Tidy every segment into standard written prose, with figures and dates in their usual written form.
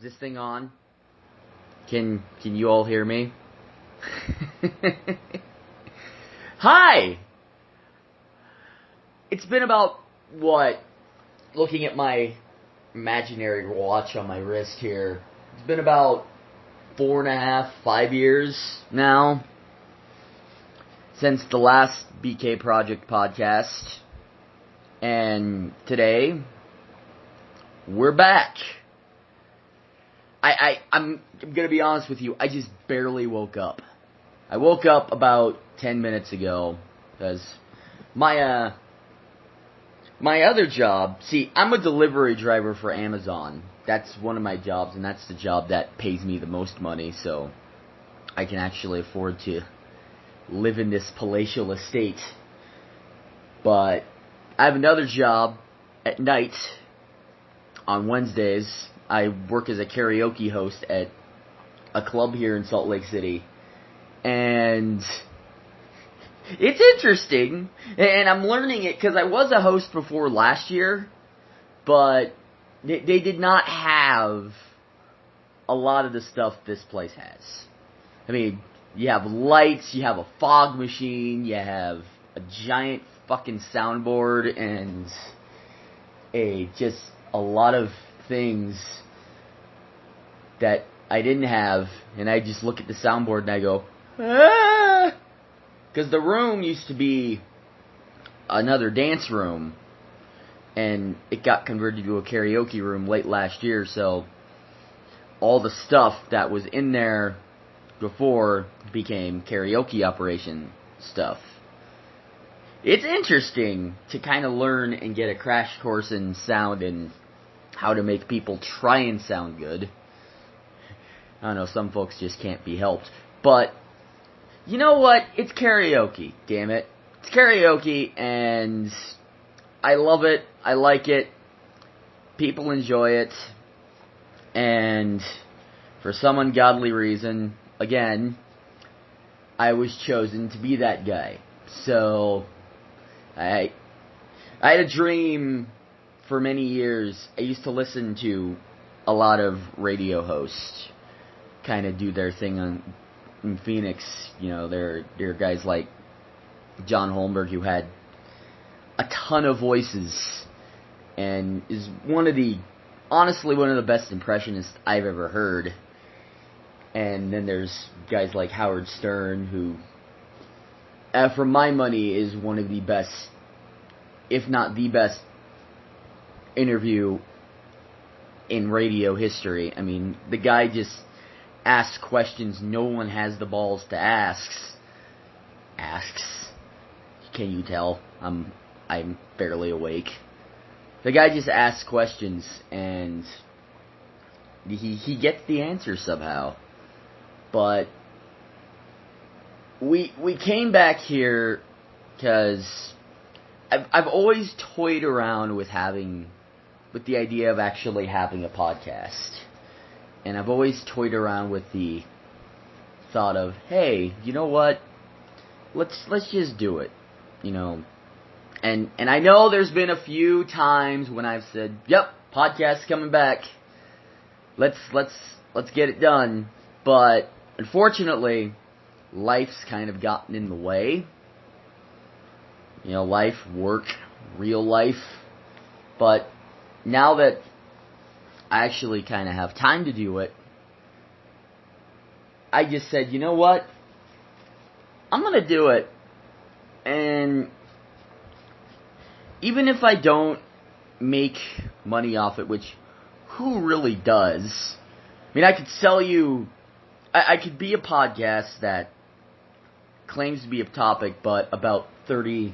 this thing on? Can you all hear me? Hi! It's been about, looking at my imaginary watch on my wrist here, it's been about 4.5, 5 years now since the last BK Project podcast. And today, we're back. I'm gonna be honest with you, I just barely woke up. I woke up about 10 minutes ago, because my other job, see, I'm a delivery driver for Amazon. That's one of my jobs, and that's the job that pays me the most money, so I can actually afford to live in this palatial estate. But I have another job at night on Wednesdays. I work as a karaoke host at a club here in Salt Lake City. And it's interesting, and I'm learning it because I was a host before last year, but they did not have a lot of the stuff this place has. I mean, you have lights, you have a fog machine, you have a giant fucking soundboard, and just a lot of things that I didn't have, and I just look at the soundboard and I go, ah! Because the room used to be another dance room, and it got converted to a karaoke room late last year, so all the stuff that was in there before became karaoke operation stuff. It's interesting to kind of learn and get a crash course in sound and how to make people try and sound good. I don't know, some folks just can't be helped. But, you know what? It's karaoke, damn it. It's karaoke, and I love it. I like it. People enjoy it. And for some ungodly reason, again, I was chosen to be that guy. So, I had a dream for many years. I used to listen to a lot of radio hosts kind of do their thing in Phoenix. You know, there are guys like John Holmberg, who had a ton of voices and is honestly one of the best impressionists I've ever heard. And then there's guys like Howard Stern, who, for my money, is one of the best, if not the best, interview in radio history. I mean, the guy just asks questions no one has the balls to ask. Asks. Can you tell? I'm barely awake. The guy just asks questions, and he gets the answer somehow. But we came back here because I've always toyed around with the idea of actually having a podcast. And I've always toyed around with the thought of, hey, you know what? Let's just do it, you know. And I know there's been a few times when I've said, yep, podcast's coming back. Let's get it done. But unfortunately, life's kind of gotten in the way. You know, life, work, real life. But now that I actually kind of have time to do it, I just said, you know what? I'm going to do it. And even if I don't make money off it, which who really does? I mean, I could sell you, I could be a podcast that claims to be a topic, but about 30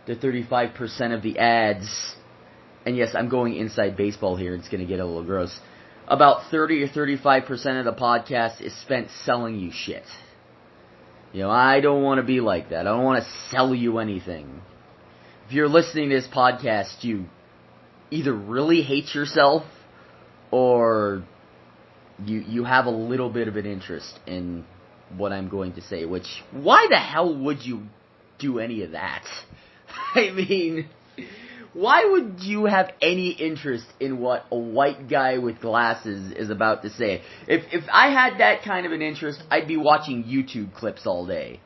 to 35% of the ads, and yes, I'm going inside baseball here, it's going to get a little gross, about 30 or 35% of the podcast is spent selling you shit. You know, I don't want to be like that. I don't want to sell you anything. If you're listening to this podcast, you either really hate yourself, or you have a little bit of an interest in what I'm going to say, which, why the hell would you do any of that? I mean, Why would you have any interest in what a white guy with glasses is about to say? If I had that kind of an interest, I'd be watching YouTube clips all day.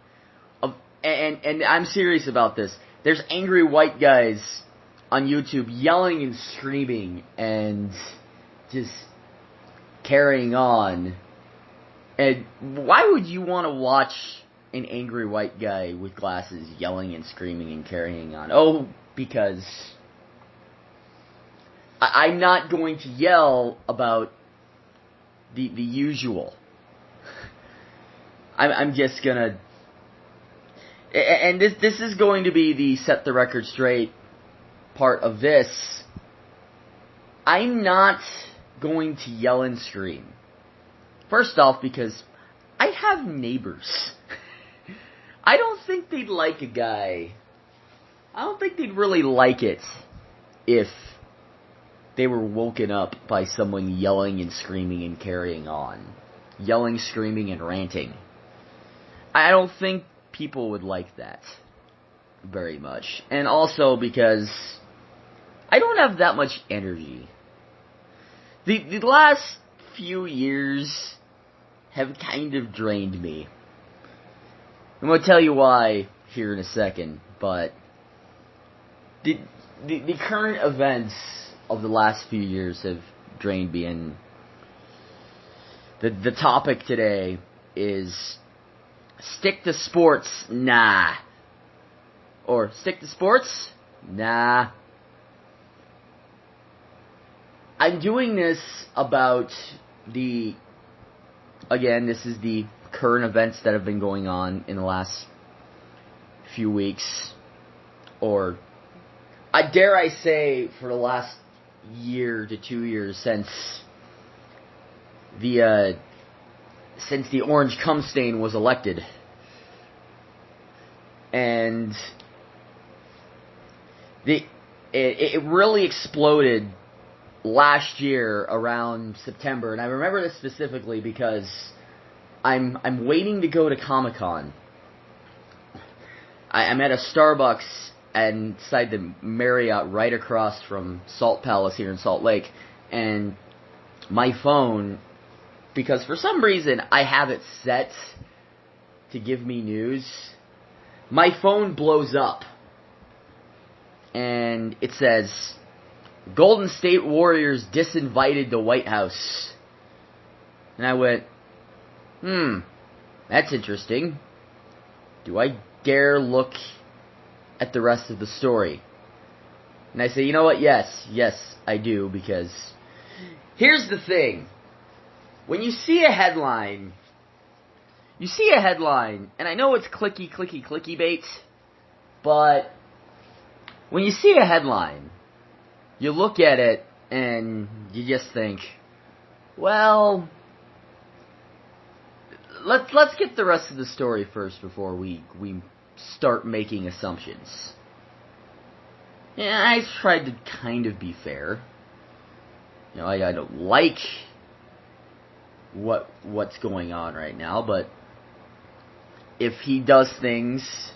And I'm serious about this. There's angry white guys on YouTube yelling and screaming and just carrying on. And why would you want to watch an angry white guy with glasses yelling and screaming and carrying on? Oh, because I'm not going to yell about the usual. I'm just gonna... And this is going to be the set the record straight part of this. I'm not going to yell and scream. First off, because I have neighbors. I don't think they'd like a guy. I don't think they'd really like it if they were woken up by someone yelling and screaming and carrying on. Yelling, screaming, and ranting. I don't think people would like that very much. And also because I don't have that much energy. The last few years have kind of drained me. I'm going to tell you why here in a second, but the current events of the last few years have drained me, and the topic today is stick to sports, nah. Or stick to sports, nah. I'm doing this about again, this is the current events that have been going on in the last few weeks, or I dare I say for the last year to 2 years since the orange cum stain was elected. And it really exploded last year around September, and I remember this specifically because I'm waiting to go to Comic-Con. I'm at a Starbucks inside the Marriott right across from Salt Palace here in Salt Lake, and my phone, because for some reason I have it set to give me news, my phone blows up, and it says, Golden State Warriors disinvited the White House. And I went, that's interesting. Do I dare look at the rest of the story? And I say, you know what, yes, I do, because here's the thing. When you see a headline, and I know it's clicky bait, but when you see a headline, you look at it and you just think, well, let's get the rest of the story first before we start making assumptions. Yeah, I tried to kind of be fair. You know, I don't like what's going on right now, but if he does things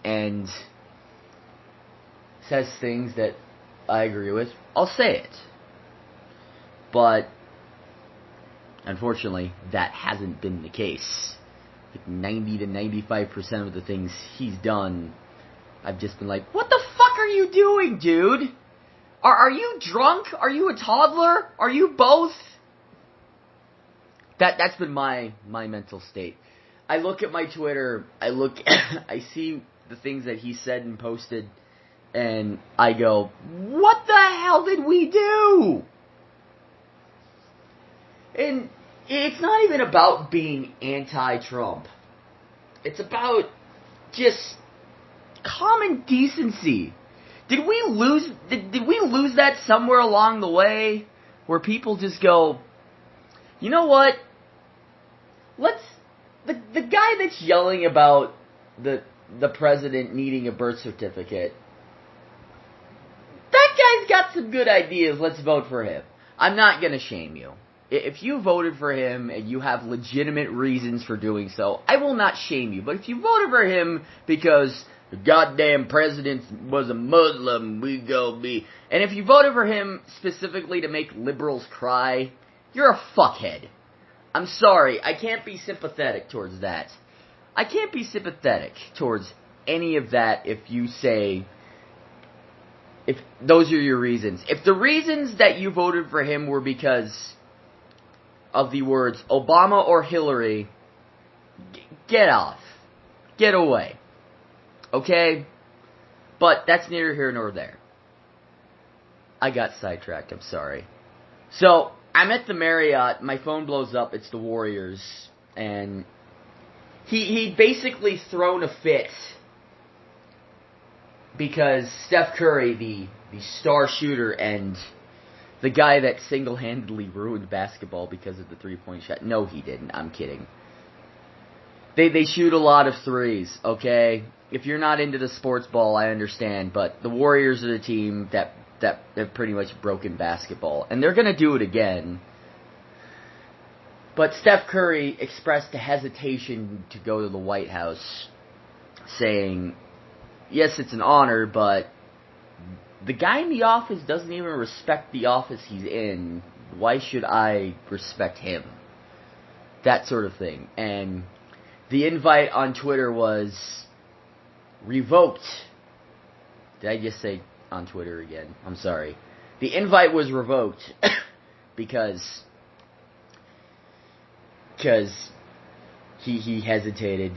and says things that I agree with, I'll say it. But unfortunately, that hasn't been the case. Like 90 to 95% of the things he's done, I've just been like, what the fuck are you doing, dude? Are you drunk? Are you a toddler? Are you both? That's been my mental state. I look at my Twitter, I see the things that he said and posted, and I go, what the hell did we do? And it's not even about being anti-Trump. It's about just common decency. Did we lose that somewhere along the way, where people just go, you know what? The guy that's yelling about the president needing a birth certificate, that guy's got some good ideas. Let's vote for him. I'm not gonna shame you. If you voted for him and you have legitimate reasons for doing so, I will not shame you. But if you voted for him because the goddamn president was a Muslim, we go be... And if you voted for him specifically to make liberals cry, you're a fuckhead. I'm sorry, I can't be sympathetic towards that. I can't be sympathetic towards any of that if you say... If those are your reasons. If the reasons that you voted for him were because of the words Obama or Hillary, get off. Get away. Okay? But that's neither here nor there. I got sidetracked, I'm sorry. So, I'm at the Marriott, my phone blows up, it's the Warriors, and he'd basically thrown a fit because Steph Curry, the star shooter and the guy that single-handedly ruined basketball because of the three-point shot. No, he didn't. I'm kidding. They shoot a lot of threes, okay? If you're not into the sports ball, I understand, but the Warriors are the team that have pretty much broken basketball, and they're going to do it again. But Steph Curry expressed a hesitation to go to the White House, saying, yes, it's an honor, but the guy in the office doesn't even respect the office he's in. Why should I respect him? That sort of thing. And the invite on Twitter was revoked. Did I just say on Twitter again? I'm sorry. The invite was revoked because he hesitated.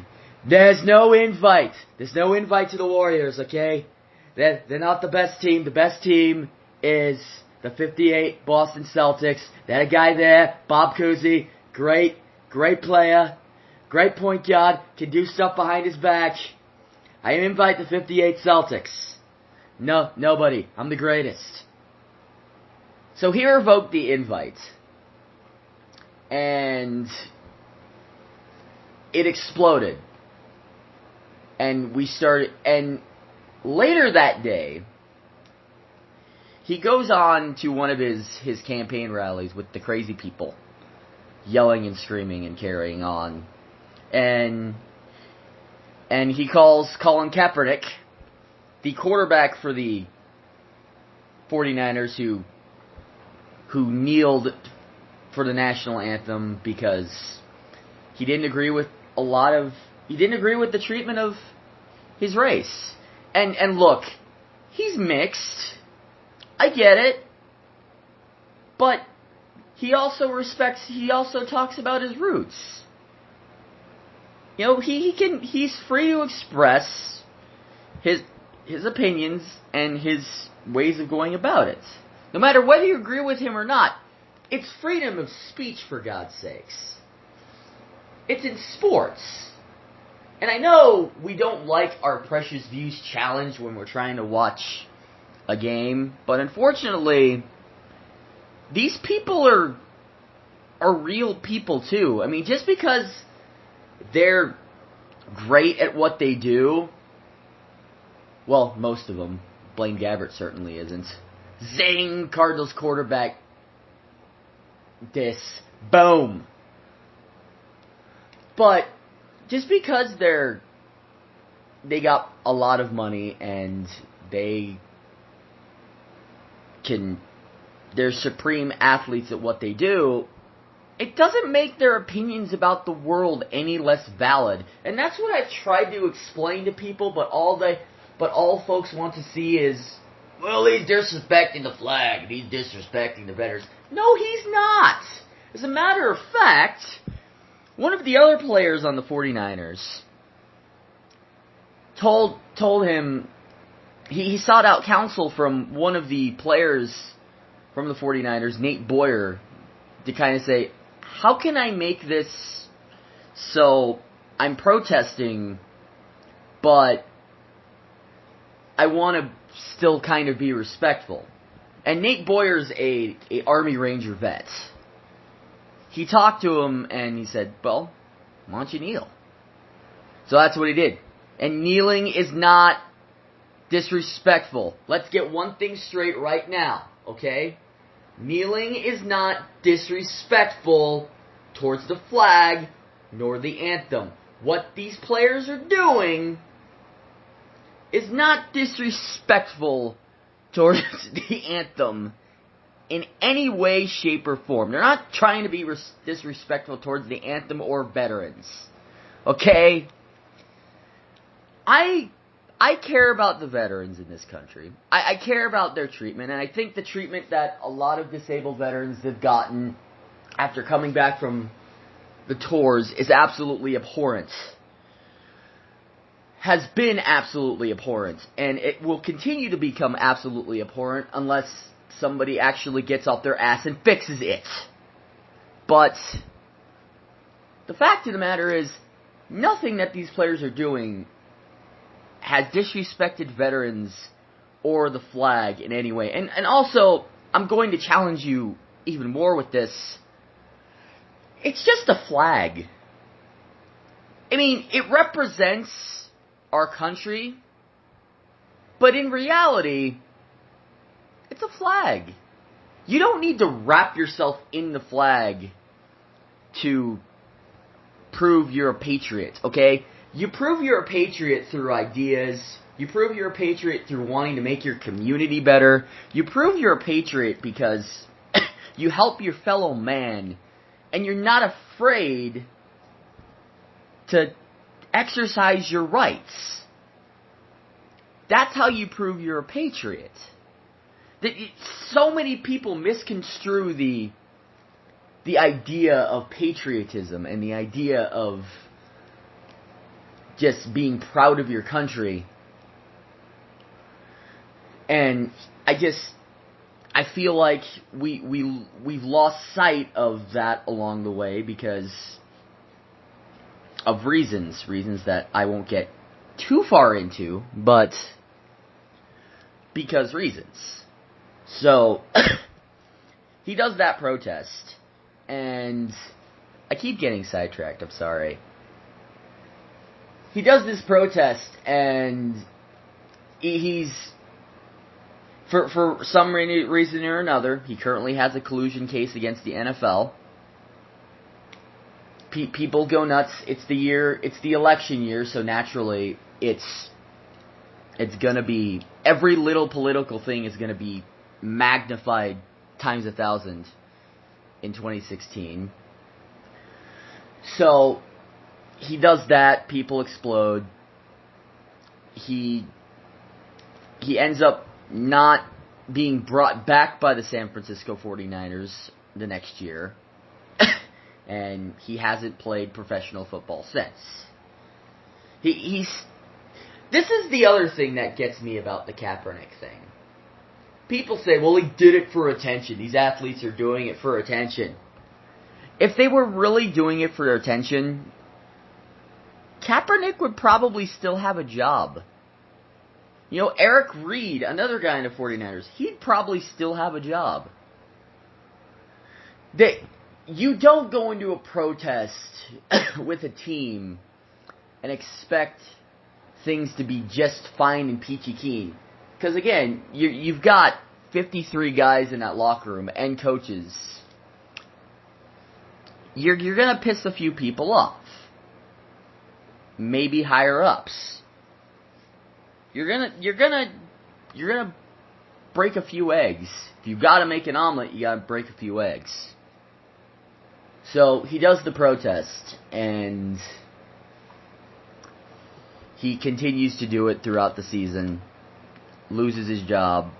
There's no invite. There's no invite to the Warriors, okay? They're not the best team. The best team is the 58 Boston Celtics. They had a guy there, Bob Cousy, great player, great point guard, can do stuff behind his back. I invite the 58 Celtics. No, nobody. I'm the greatest. So he revoked the invite. And it exploded. And later that day, he goes on to one of his campaign rallies with the crazy people, yelling and screaming and carrying on. And he calls Colin Kaepernick, the quarterback for the 49ers, who kneeled for the national anthem because he didn't agree with the treatment of his race. And look, he's mixed. I get it. But he also talks about his roots. You know, he's free to express his opinions and his ways of going about it. No matter whether you agree with him or not, it's freedom of speech, for God's sakes. It's in sports. And I know we don't like our precious views challenged when we're trying to watch a game, but unfortunately, these people are real people too. I mean, just because they're great at what they do, well, most of them. Blaine Gabbert certainly isn't. Zing! Cardinals quarterback. Boom! But just because they got a lot of money and they're supreme athletes at what they do, it doesn't make their opinions about the world any less valid. And that's what I've tried to explain to people, but all folks want to see is, well, he's disrespecting the flag, and he's disrespecting the veterans. No, he's not. As a matter of fact, one of the other players on the 49ers told him, he sought out counsel from one of the players from the 49ers, Nate Boyer, to kind of say, how can I make this so I'm protesting, but I want to still kind of be respectful? And Nate Boyer's a Army Ranger vet. He talked to him and he said, well, why don't you kneel? So that's what he did. And kneeling is not disrespectful. Let's get one thing straight right now, okay? Kneeling is not disrespectful towards the flag nor the anthem. What these players are doing is not disrespectful towards the anthem in any way, shape, or form. They're not trying to be disrespectful towards the anthem or veterans. Okay? I care about the veterans in this country. I care about their treatment, and I think the treatment that a lot of disabled veterans have gotten after coming back from the tours is absolutely abhorrent. Has been absolutely abhorrent, and it will continue to become absolutely abhorrent unless somebody actually gets off their ass and fixes it. But the fact of the matter is, nothing that these players are doing has disrespected veterans or the flag in any way. And also, I'm going to challenge you even more with this. It's just a flag. I mean, it represents our country, but in reality, it's a flag. You don't need to wrap yourself in the flag to prove you're a patriot, okay? You prove you're a patriot through ideas. You prove you're a patriot through wanting to make your community better. You prove you're a patriot because you help your fellow man, and you're not afraid to exercise your rights. That's how you prove you're a patriot. So many people misconstrue the idea of patriotism and the idea of just being proud of your country. And I feel like we've lost sight of that along the way because of reasons that I won't get too far into, but because reasons. So, he does that protest, and I keep getting sidetracked, I'm sorry. He does this protest, and he's, for some reason or another, he currently has a collusion case against the NFL. People go nuts. It's the election year, so naturally, it's gonna be, every little political thing is gonna be magnified times 1,000 in 2016. So, he does that, people explode. He ends up not being brought back by the San Francisco 49ers the next year. And he hasn't played professional football since. This is the other thing that gets me about the Kaepernick thing. People say, well, he did it for attention. These athletes are doing it for attention. If they were really doing it for attention, Kaepernick would probably still have a job. You know, Eric Reed, another guy in the 49ers, he'd probably still have a job. You don't go into a protest with a team and expect things to be just fine and peachy keen. Because again, you've got 53 guys in that locker room and coaches. You're gonna piss a few people off. Maybe higher ups. You're gonna break a few eggs. If you've got to make an omelet, you got to break a few eggs. So he does the protest, and he continues to do it throughout the season. Loses his job,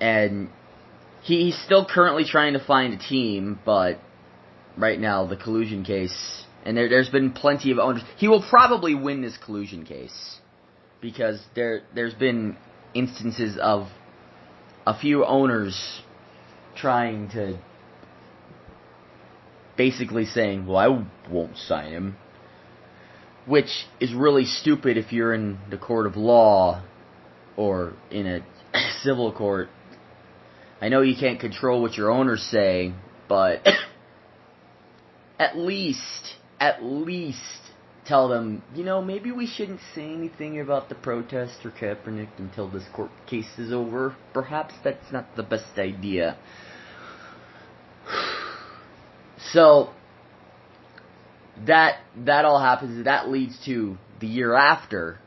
and he's still currently trying to find a team, but right now the collusion case, and there's been plenty of owners. He will probably win this collusion case because there's been instances of a few owners trying to basically saying, well, I won't sign him. Which is really stupid if you're in the court of law or in a civil court. I know you can't control what your owners say, but at least tell them, maybe we shouldn't say anything about the protest or Kaepernick until this court case is over. Perhaps that's not the best idea. So, that all happens. That leads to the year after,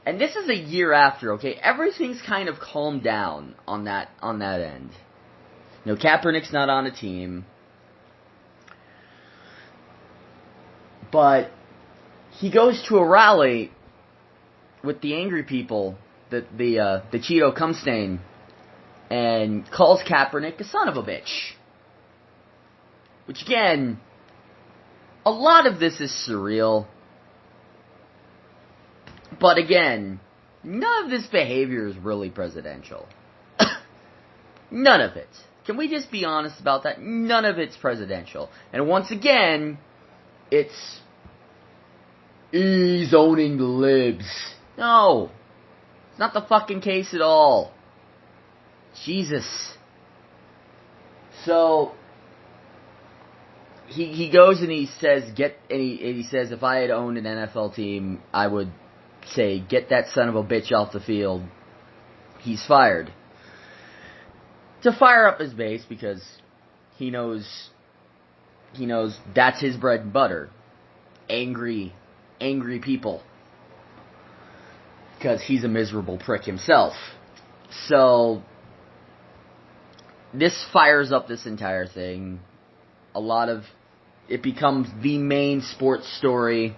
And this is a year after, okay? Everything's kind of calmed down on that end. You know, Kaepernick's not on a team. But he goes to a rally with the angry people, the Cheeto Cumstain, and calls Kaepernick a son of a bitch. Which, again, a lot of this is surreal. But again, none of this behavior is really presidential. None of it. Can we just be honest about that? None of it's presidential. And once again, it's he's owning the libs. No. It's not the fucking case at all. Jesus. So he goes and he says he says if I had owned an NFL team, I would say get that son of a bitch off the field. He's fired. To fire up his base because he knows that's his bread and butter. Angry people. Because he's a miserable prick himself. So this fires up this entire thing. It becomes the main sports story.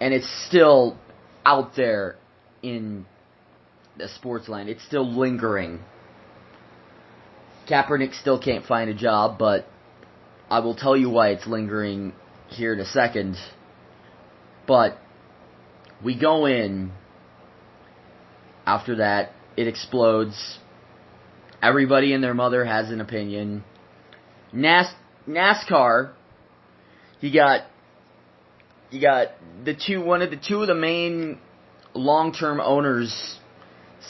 And it's still out there in the sports land. It's still lingering. Kaepernick still can't find a job, but I will tell you why it's lingering here in a second. But we go in. After that, it explodes. Everybody and their mother has an opinion. NASCAR, you got one of the main long-term owners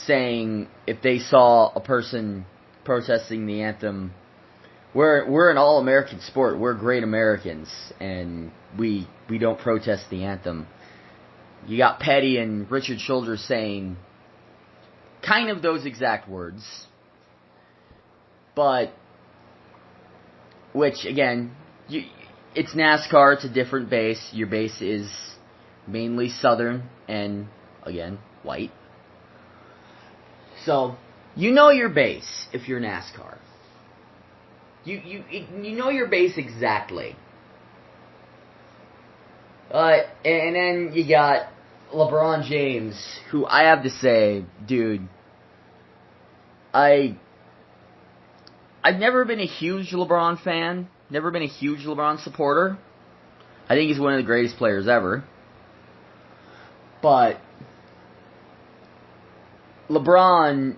saying if they saw a person protesting the anthem, we're an all-American sport. We're great Americans, and we don't protest the anthem. You got Petty and Richard Childress saying kind of those exact words, but which again, it's NASCAR. It's a different base. Your base is mainly Southern and again white. So you know your base if you're NASCAR. You know your base exactly. And then you got LeBron James, who I have to say, dude, I've never been a huge LeBron fan, never been a huge LeBron supporter. I think he's one of the greatest players ever. But LeBron,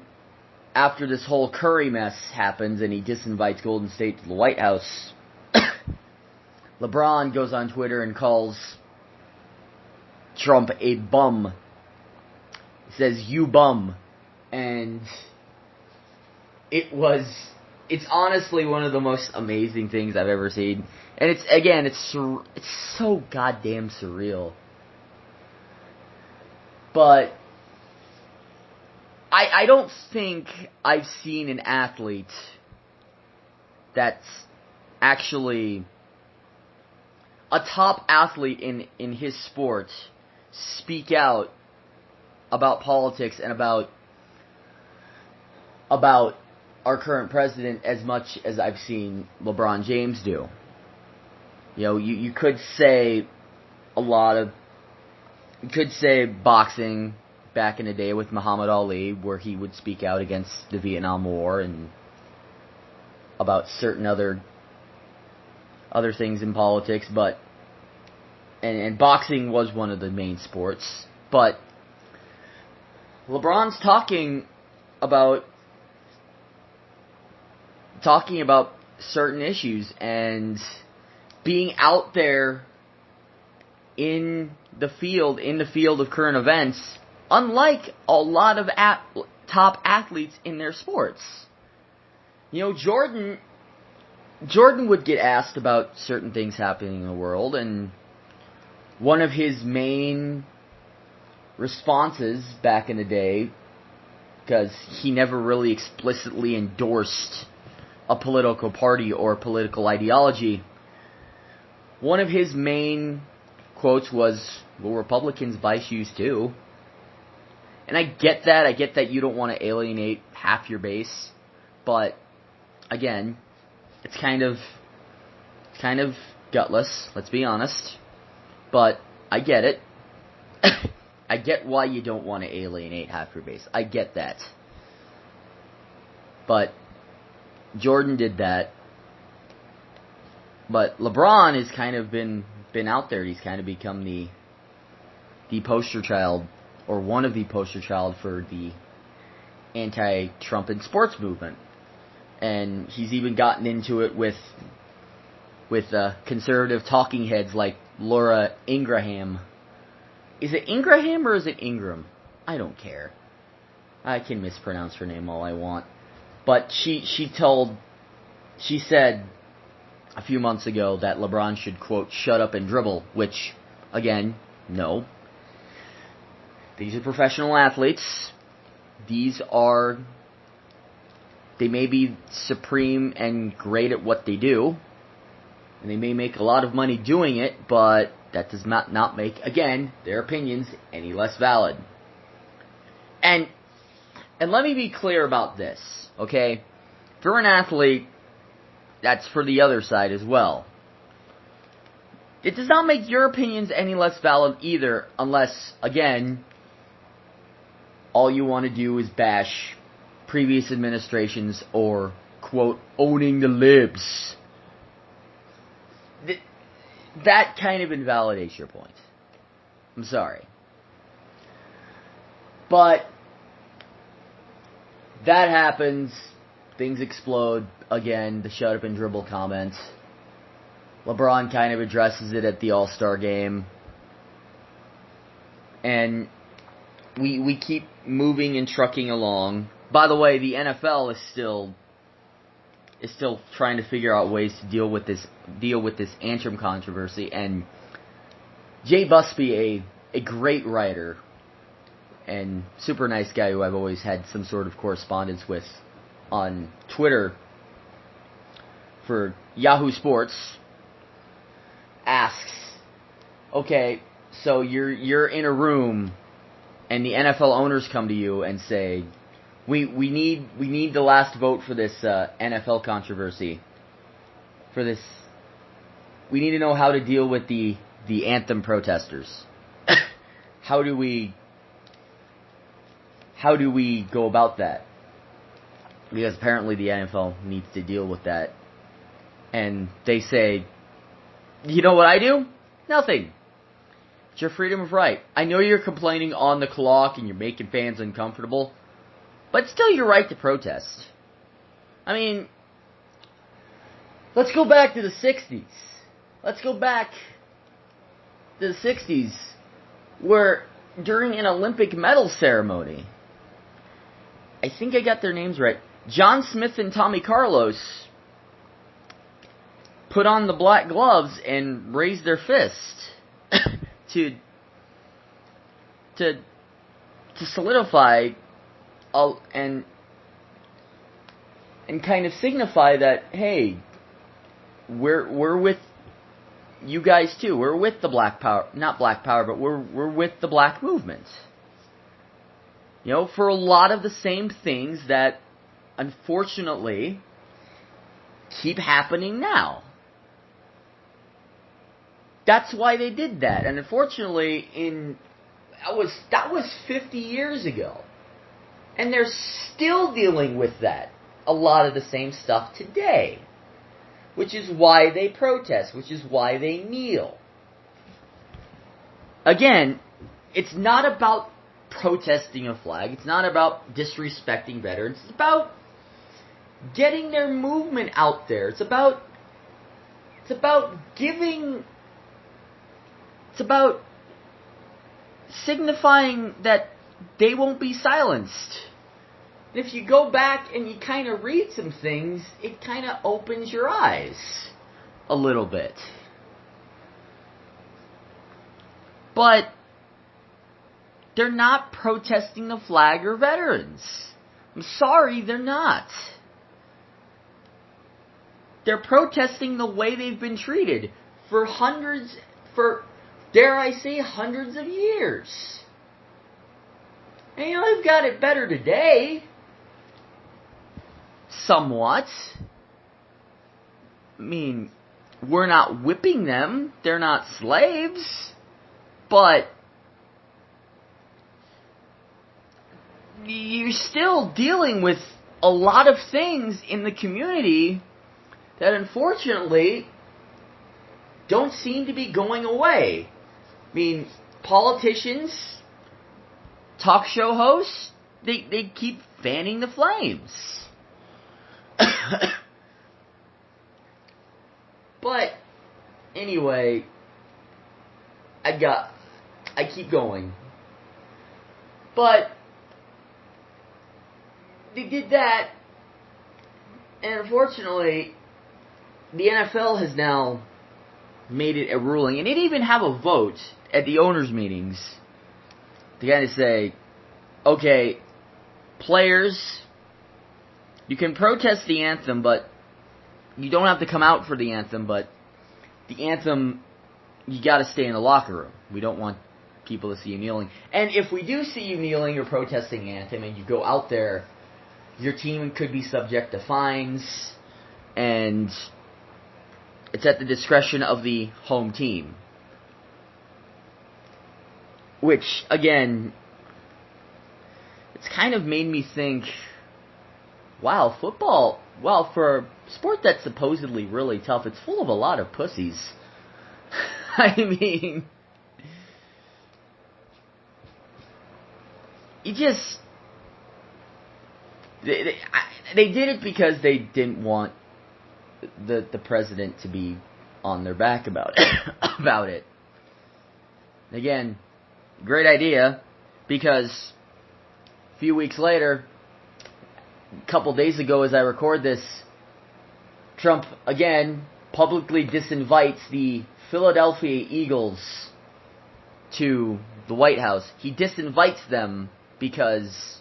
after this whole Curry mess happens and he disinvites Golden State to the White House, LeBron goes on Twitter and calls Trump a bum. He says, "You bum." And it's honestly one of the most amazing things I've ever seen. And it's so goddamn surreal. But I don't think I've seen an athlete that's actually a top athlete in his sport speak out about politics and about our current president as much as I've seen LeBron James do. You know, you could say you could say boxing back in the day with Muhammad Ali, where he would speak out against the Vietnam War and about certain other things in politics, but and boxing was one of the main sports, but LeBron's talking about certain issues and being out there in the field of current events, unlike a lot of top athletes in their sports. You know, Jordan would get asked about certain things happening in the world, and one of his main responses back in the day, because he never really explicitly endorsed a political party or political ideology, one of his main quotes was, well, Republicans buy shoes too. And I get that. I get that you don't want to alienate half your base. But, again, it's kind of gutless, let's be honest. But I get it. I get why you don't want to alienate half your base. I get that. But Jordan did that. But LeBron has kind of been out there. He's kind of become the poster child, or one of the poster child for the anti-Trump in sports movement. And he's even gotten into it with conservative talking heads like Laura Ingraham. Is it Ingraham or is it Ingram? I don't care. I can mispronounce her name all I want. But she said a few months ago that LeBron should, quote, shut up and dribble, which, again, no. These are professional athletes. They may be supreme and great at what they do, and they may make a lot of money doing it, but that does not make, again, their opinions any less valid. And let me be clear about this, okay? If you're an athlete, that's for the other side as well. It does not make your opinions any less valid either, unless, again, all you want to do is bash previous administrations or, quote, owning the libs. That kind of invalidates your point. I'm sorry. But that happens. Things explode. Again, the shut up and dribble comment. LeBron kind of addresses it at the All-Star game. And we keep moving and trucking along. By the way, the NFL is still trying to figure out ways to deal with this Antrim controversy. And Jay Busby, a great writer and super nice guy who I've always had some sort of correspondence with on Twitter for Yahoo Sports, asks, okay, so you're in a room and the NFL owners come to you and say, we need the last vote for this NFL controversy. For this, we need to know how to deal with the anthem protesters. How do we go about that? Because apparently the NFL needs to deal with that. And they say, you know what I do? Nothing. It's your freedom of right. I know you're complaining on the clock and you're making fans uncomfortable, but it's still your right to protest. I mean, let's go back to the 60s. Let's go back to the 60s where during an Olympic medal ceremony, I think I got their names right, John Smith and Tommy Carlos put on the black gloves and raised their fist to solidify and kind of signify that, hey, we're with you guys too. We're with the black power, not black power, but we're with the black movement. You know, for a lot of the same things that unfortunately keep happening now. That's why they did that. And unfortunately, that was 50 years ago. And they're still dealing with that. A lot of the same stuff today. Which is why they protest. Which is why they kneel. Again, it's not about protesting a flag. It's not about disrespecting veterans. It's about getting their movement out there. It's about giving... It's about signifying that they won't be silenced. And if you go back and you kind of read some things, it kind of opens your eyes a little bit. But they're not protesting the flag or veterans. I'm sorry, they're not. They're protesting the way they've been treated for dare I say, hundreds of years. And they've got it better today. Somewhat. I mean, we're not whipping them. They're not slaves. But you're still dealing with a lot of things in the community that unfortunately don't seem to be going away. I mean, politicians, talk show hosts, they keep fanning the flames. But anyway, I keep going. But they did that, and unfortunately, the NFL has now made it a ruling, and they didn't even have a vote at the owners' meetings to kind of say, okay, players, you can protest the anthem, but you don't have to come out for the anthem, but the anthem, you got to stay in the locker room. We don't want people to see you kneeling. And if we do see you kneeling or protesting the anthem and you go out there, your team could be subject to fines, and it's at the discretion of the home team. Which, again, it's kind of made me think, wow, football, well, for a sport that's supposedly really tough, it's full of a lot of pussies. I mean, you just, they did it because they didn't want the president to be on their back about it. Again, great idea, because a few weeks later, a couple days ago as I record this, Trump again publicly disinvites the Philadelphia Eagles to the White House. He disinvites them because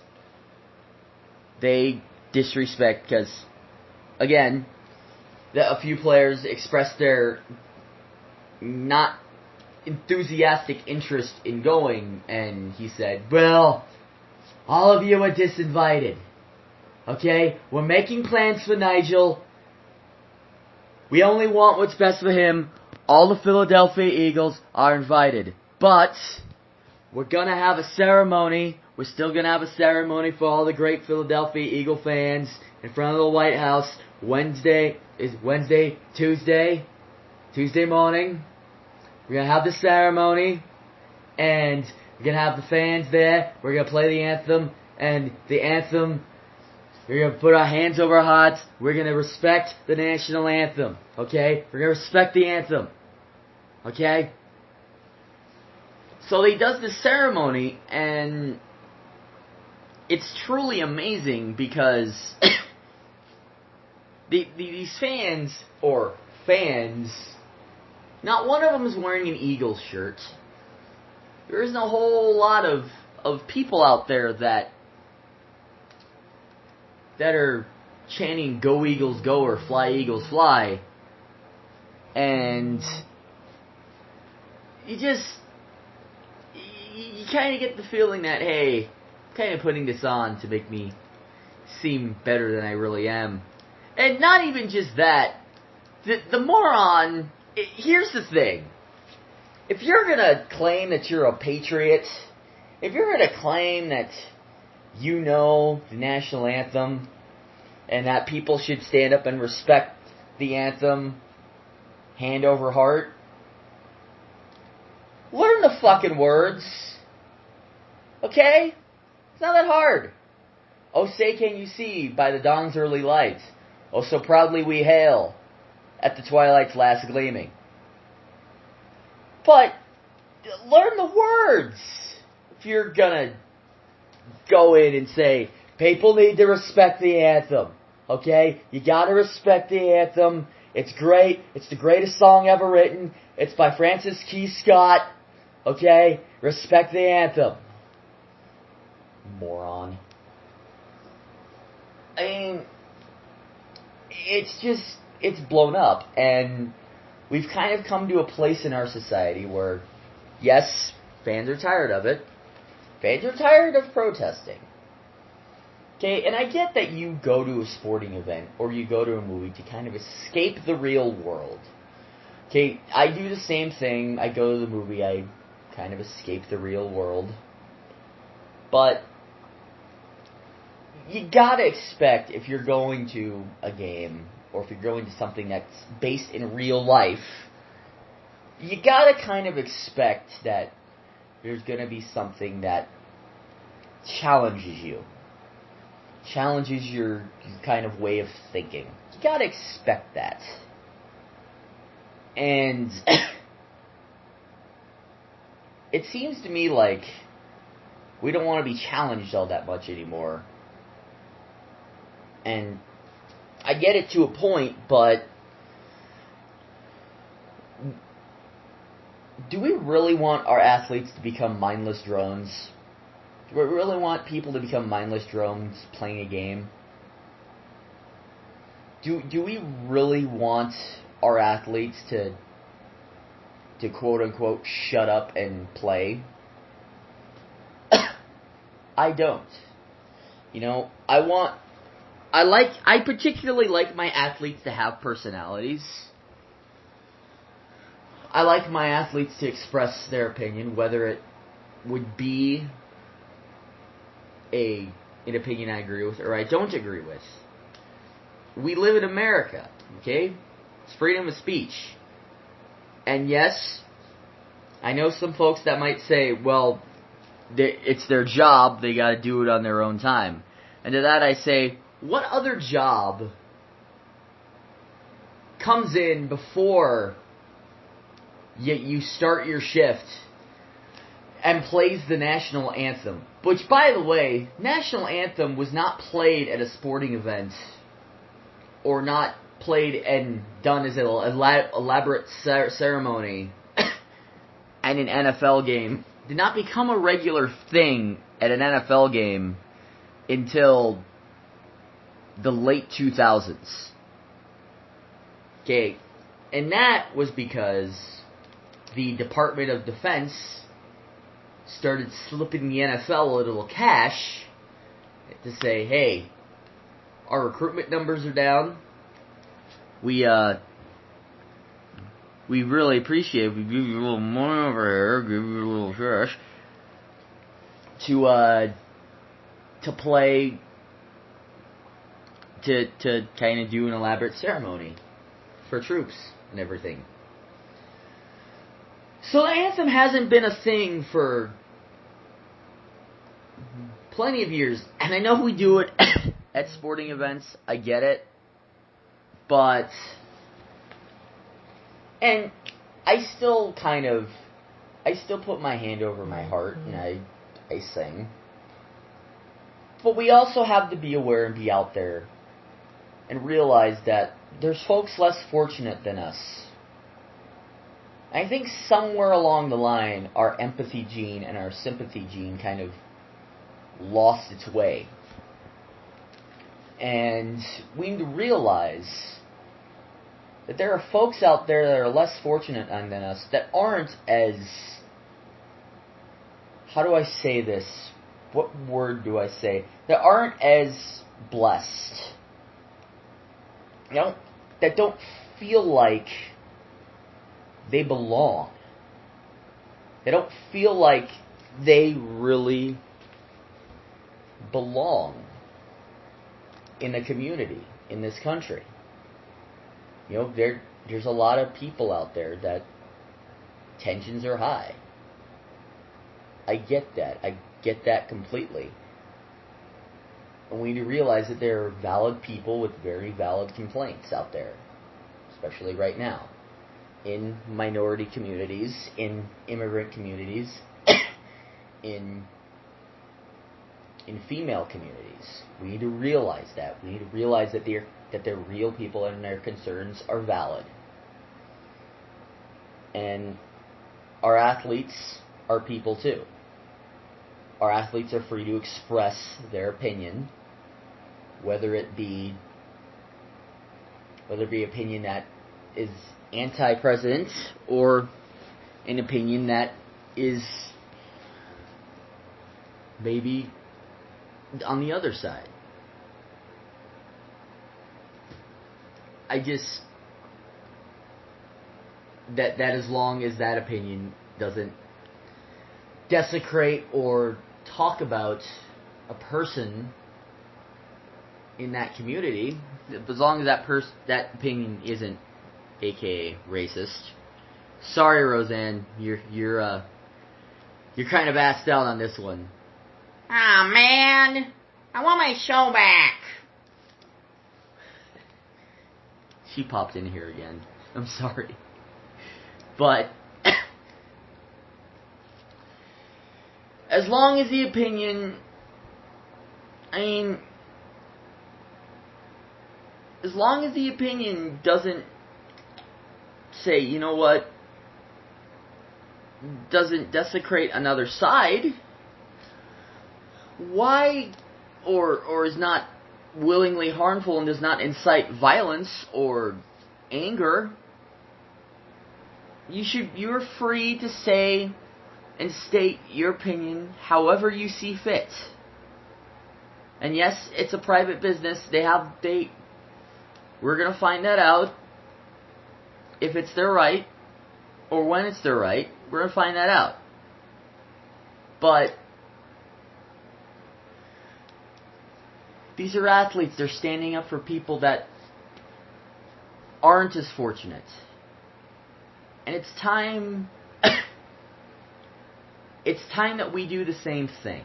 they disrespect, because, again, a few players expressed their not enthusiastic interest in going, and he said, well, all of you are disinvited. Okay? We're making plans for Nigel. We only want what's best for him. All the Philadelphia Eagles are invited. But we're going to have a ceremony. We're still going to have a ceremony for all the great Philadelphia Eagle fans in front of the White House. Tuesday morning. We're going to have the ceremony. And we're going to have the fans there. We're going to play the anthem. And the anthem, we're going to put our hands over our hearts. We're going to respect the national anthem. Okay? We're going to respect the anthem. Okay? So he does this ceremony, and it's truly amazing because these fans, not one of them is wearing an Eagles shirt. There isn't a whole lot of people out there that are chanting "Go Eagles, Go" or "Fly Eagles, Fly," and you kind of get the feeling that, hey, I'm kind of putting this on to make me seem better than I really am. And not even just that, the moron, here's the thing. If you're going to claim that you're a patriot, if you're going to claim that you know the national anthem, and that people should stand up and respect the anthem, hand over heart, learn the fucking words. Okay? It's not that hard. Oh, say can you see by the dawn's early light, oh, so proudly we hail at the twilight's last gleaming. But learn the words if you're gonna go in and say, people need to respect the anthem. Okay? You gotta respect the anthem. It's great. It's the greatest song ever written. It's by Francis Key Scott. Okay? Respect the anthem. Moron. I mean, it's blown up, and we've kind of come to a place in our society where Yes, fans are tired of it. Fans are tired of protesting. Okay, and I get that you go to a sporting event or you go to a movie to kind of escape the real world. Okay, I do the same thing. I go to the movie, I kind of escape the real world. But you gotta expect, if you're going to a game or if you're going to something that's based in real life, you gotta kind of expect that there's gonna be something that challenges you. Challenges your kind of way of thinking. You gotta expect that. And it seems to me like we don't want to be challenged all that much anymore. And I get it to a point, but do we really want our athletes to become mindless drones? Do we really want people to become mindless drones playing a game? Do we really want our athletes to quote unquote shut up and play? I don't. You know, I particularly like my athletes to have personalities. I like my athletes to express their opinion, whether it would be an opinion I agree with or I don't agree with. We live in America, okay? It's freedom of speech. And yes, I know some folks that might say, well, it's their job, they gotta do it on their own time. And to that I say, what other job comes in before you start your shift and plays the national anthem? Which, by the way, national anthem was not played at a sporting event or not played and done as an elaborate ceremony at an NFL game. Did not become a regular thing at an NFL game until the late 2000s. Okay, and that was because the Department of Defense started slipping the NFL a little cash to say, hey, our recruitment numbers are down. We really appreciate it. We give you a little money over here, give you a little cash to play, to kind of do an elaborate ceremony for troops and everything. So the anthem hasn't been a thing for plenty of years, and I know we do it at sporting events. I get it, but and I still put my hand over my heart and I sing. But we also have to be aware and be out there and realize that there's folks less fortunate than us. I think somewhere along the line, our empathy gene and our sympathy gene kind of lost its way. And we need to realize that there are folks out there that are less fortunate than us that aren't as... How do I say this? What word do I say? That aren't as blessed. That don't feel like they belong. They don't feel like they really belong in the community, in this country. There's a lot of people out there that tensions are high. I get that. I get that completely. And we need to realize that there are valid people with very valid complaints out there, especially right now, in minority communities, in immigrant communities, in female communities. We need to realize that. We need to realize that they're real people and their concerns are valid. And our athletes are people too. Our athletes are free to express their opinion, whether it be opinion that is anti-president or an opinion that is maybe on the other side. I just that as long as that opinion doesn't desecrate or talk about a person in that community, as long as that opinion isn't aka racist. Sorry, Roseanne, you're kind of assed out on this one. Aw, man, I want my show back. She popped in here again. I'm sorry. But as long as the opinion, as long as the opinion doesn't say, you know what, doesn't desecrate another side, why, or is not willingly harmful and does not incite violence or anger, you're free to say and state your opinion however you see fit. And yes, it's a private business. We're gonna find that out if it's their right or when it's their right. We're gonna find that out. But these are athletes. They're standing up for people that aren't as fortunate. And it's time that we do the same thing.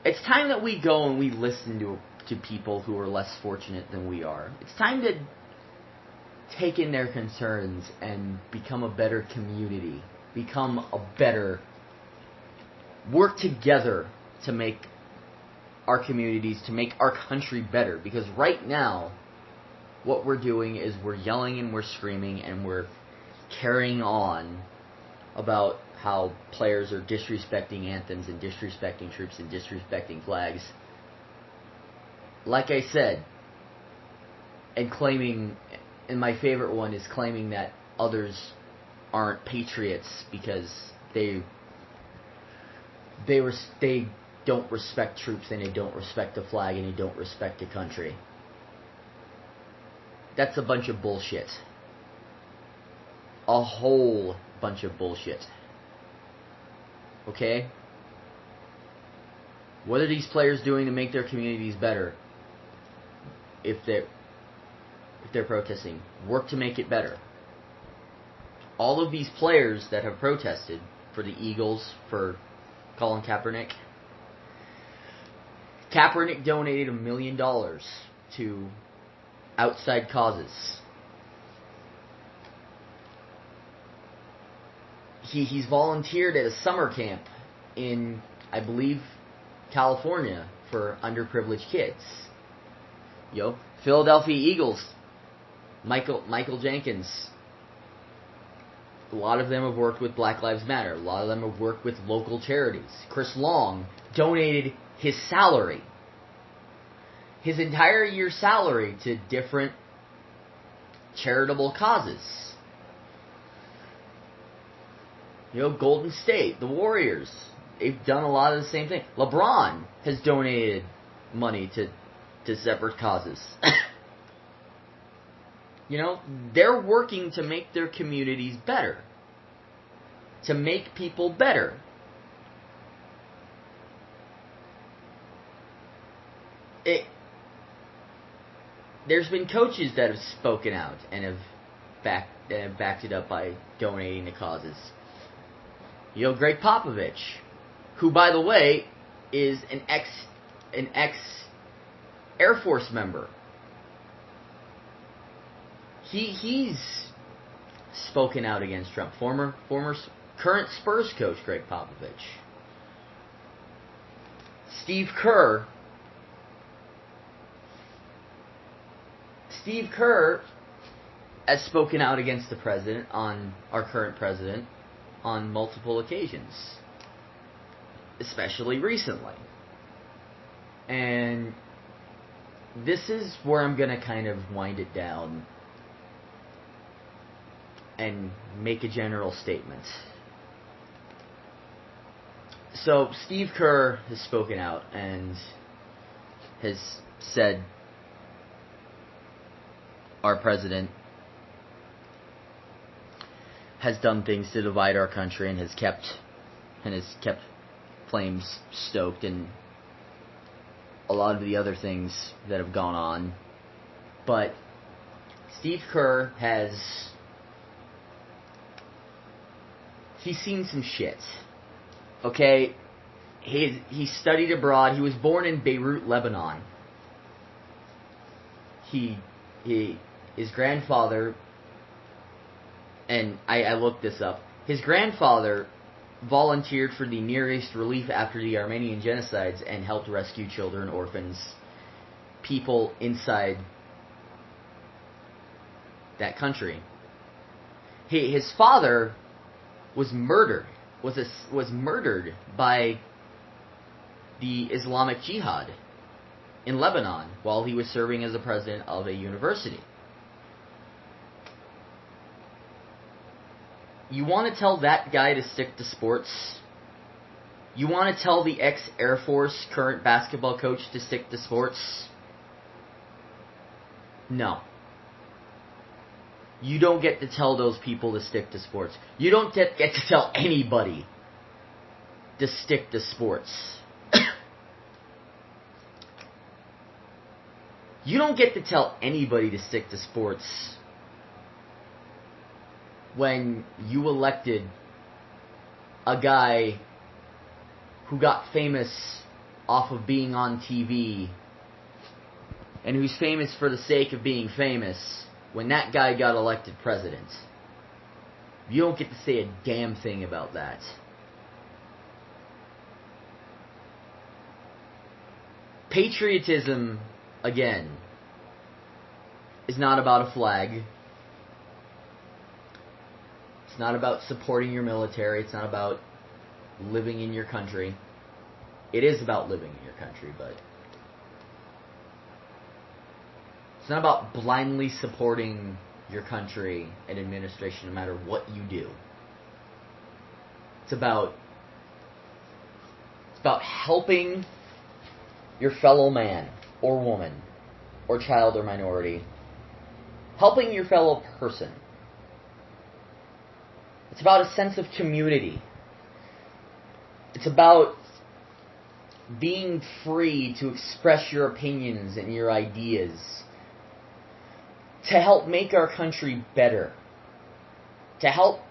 It's time that we go and we listen to people who are less fortunate than we are. It's time to take in their concerns and become a better community. Work together to make our communities, to make our country better. Because right now, what we're doing is we're yelling and we're screaming and we're carrying on about how players are disrespecting anthems and disrespecting troops and disrespecting flags. Like I said, and my favorite one is claiming that others aren't patriots because they don't respect troops and they don't respect the flag and they don't respect the country. That's a bunch of bullshit. A whole bunch of bullshit. Okay? What are these players doing to make their communities better? If they're protesting, work to make it better. All of these players that have protested for the Eagles, for Colin Kaepernick donated $1 million to outside causes. He's volunteered at a summer camp in, I believe, California for underprivileged kids. Philadelphia Eagles, Michael Jenkins. A lot of them have worked with Black Lives Matter. A lot of them have worked with local charities. Chris Long donated his salary, his entire year's salary, to different charitable causes. Golden State, the Warriors, they've done a lot of the same thing. LeBron has donated money to separate causes. They're working to make their communities better. To make people better. There's been coaches that have spoken out and have backed it up by donating to causes. Greg Popovich, who, by the way, is an ex Air Force member. He's spoken out against Trump. Current Spurs coach Greg Popovich. Steve Kerr has spoken out against the president, our current president, on multiple occasions, especially recently. And this is where I'm going to kind of wind it down and make a general statement. So Steve Kerr has spoken out and has said our president has done things to divide our country and has kept flames stoked and a lot of the other things that have gone on. But Steve Kerr he's seen some shit. Okay? He studied abroad. He was born in Beirut, Lebanon. His grandfather, and I looked this up, his grandfather volunteered for the Near East relief after the Armenian genocides and helped rescue children, orphans, people inside that country. His father was murdered by the Islamic Jihad in Lebanon while he was serving as the president of a university. You want to tell that guy to stick to sports? You want to tell the ex-Air Force current basketball coach to stick to sports? No. You don't get to tell those people to stick to sports. You don't get to tell anybody to stick to sports. You don't get to tell anybody to stick to sports when you elected a guy who got famous off of being on TV and who's famous for the sake of being famous, when that guy got elected president. You don't get to say a damn thing about that. Patriotism, again, is not about a flag. It's not about supporting your military. It's not about living in your country. It is about living in your country, but it's not about blindly supporting your country and administration no matter what you do. It's about helping your fellow man or woman or child or minority. Helping your fellow person. It's about a sense of community. It's about being free to express your opinions and your ideas, to help make our country better, to help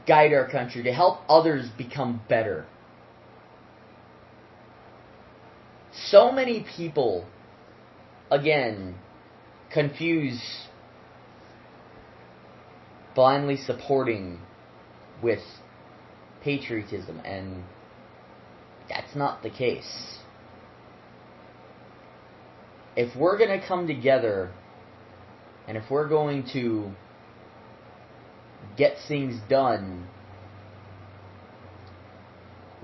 guide our country, to help others become better. So many people, again, confuse blindly supporting with patriotism, and that's not the case. If we're going to come together, and if we're going to get things done,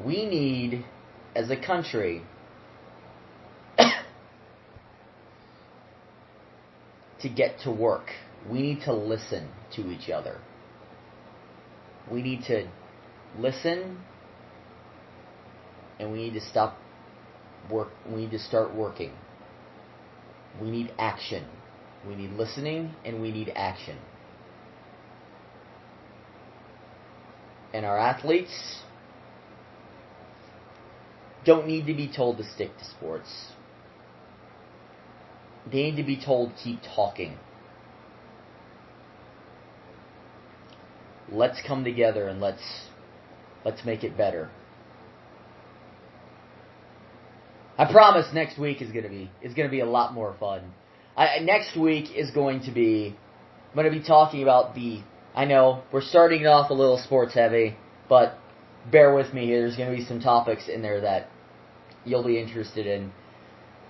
we need, as a country, to get to work. We need to listen to each other. We need to listen, and we need to stop work. We need to start working. We need action. We need listening, and we need action. And our athletes don't need to be told to stick to sports. They need to be told to keep talking. Let's come together and let's make it better. I promise next week is gonna be a lot more fun. Next week is going to be, I'm going to be talking about I know, we're starting it off a little sports heavy, but bear with me here. There's going to be some topics in there that you'll be interested in.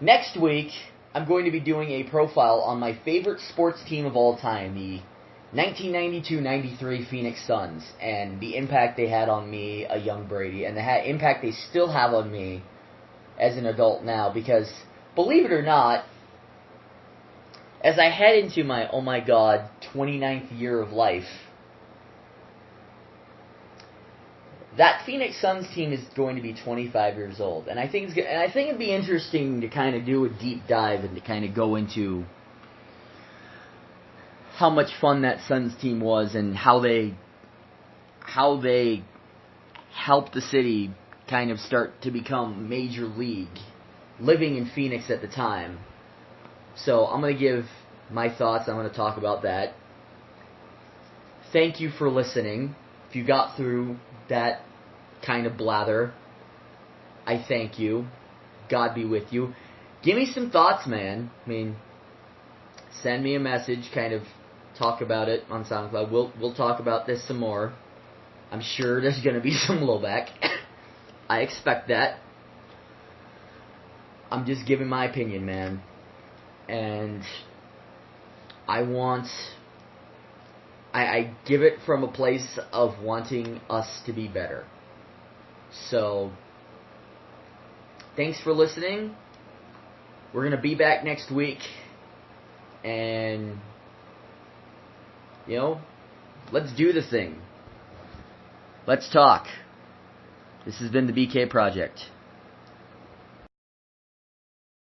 Next week, I'm going to be doing a profile on my favorite sports team of all time, the 1992-93 Phoenix Suns, and the impact they had on me, a young Brady, and the impact they still have on me as an adult now, because, believe it or not, as I head into my, 29th year of life, that Phoenix Suns team is going to be 25 years old, and I think it'd be interesting to kind of do a deep dive and to kind of go into how much fun that Suns team was and how they helped the city kind of start to become major league, living in Phoenix at the time. So I'm going to give my thoughts. I'm going to talk about that. Thank you for listening. If you got through that kind of blather, I thank you. God be with you. Give me some thoughts, man. I mean, send me a message, kind of talk about it on SoundCloud. We'll talk about this some more. I'm sure there's going to be some blowback. I expect that. I'm just giving my opinion, man. And I give it from a place of wanting us to be better. So, thanks for listening. We're going to be back next week. And, let's do the thing. Let's talk. This has been the BK Project.